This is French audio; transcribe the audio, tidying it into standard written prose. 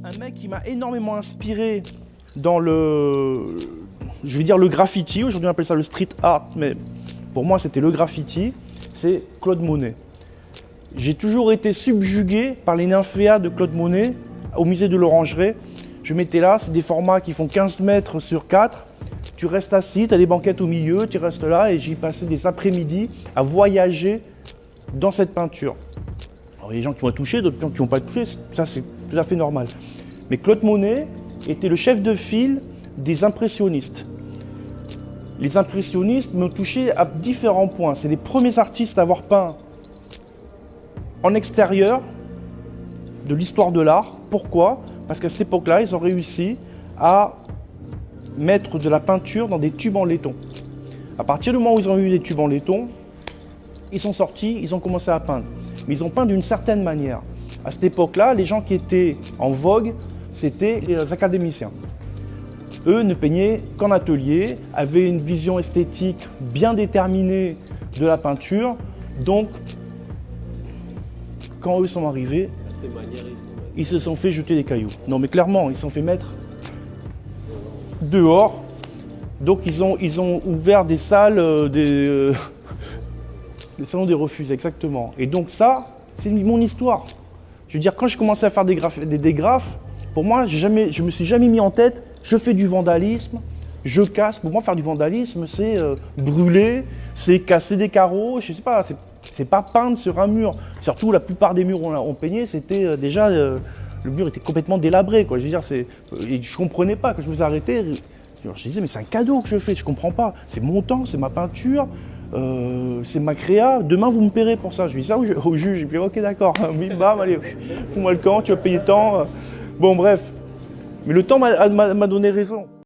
Un mec qui m'a énormément inspiré dans le, je vais dire le graffiti, aujourd'hui on appelle ça le street art, mais pour moi c'était le graffiti, c'est Claude Monet. J'ai toujours été subjugué par les nymphéas de Claude Monet au musée de l'Orangerie. Je m'étais là, c'est des formats qui font 15 mètres sur 4. Tu restes assis, tu as des banquettes au milieu, tu restes là et j'y passais des après-midi à voyager dans cette peinture. Alors, il y a des gens qui vont toucher, d'autres gens qui ne vont pas toucher, ça c'est tout à fait normal. Mais Claude Monet était le chef de file des impressionnistes. Les impressionnistes m'ont touché à différents points. C'est les premiers artistes à avoir peint en extérieur de l'histoire de l'art. Pourquoi ? Parce qu'à cette époque-là, ils ont réussi à mettre de la peinture dans des tubes en laiton. À partir du moment où ils ont eu des tubes en laiton, ils sont sortis, ils ont commencé à peindre. Mais ils ont peint d'une certaine manière. À cette époque-là, les gens qui étaient en vogue, c'était les académiciens. Eux ne peignaient qu'en atelier, avaient une vision esthétique bien déterminée de la peinture. Donc, quand eux sont arrivés, ils se sont fait jeter des cailloux. Non mais clairement, ils se sont fait mettre dehors. Donc ils ont ouvert des salles, des salons des refuges, exactement. Et donc ça, c'est mon histoire. Je veux dire, quand je commençais à faire des graphes, pour moi, je me suis jamais mis en tête, je fais du vandalisme, je casse. Pour moi, faire du vandalisme, c'est brûler, c'est casser des carreaux, je sais pas, c'est pas peindre sur un mur. Surtout, la plupart des murs où on peignait, c'était déjà, le mur était complètement délabré, quoi. Je veux dire, je comprenais pas, quand je me suis arrêté, je disais, mais c'est un cadeau que je fais, je comprends pas. C'est mon temps, c'est ma peinture, c'est ma créa, demain vous me paierez pour ça. Je dis ça au juge, et puis ok d'accord, bim bam, allez, fous-moi le camp, tu vas payer tant. Bon bref, mais le temps m'a donné raison.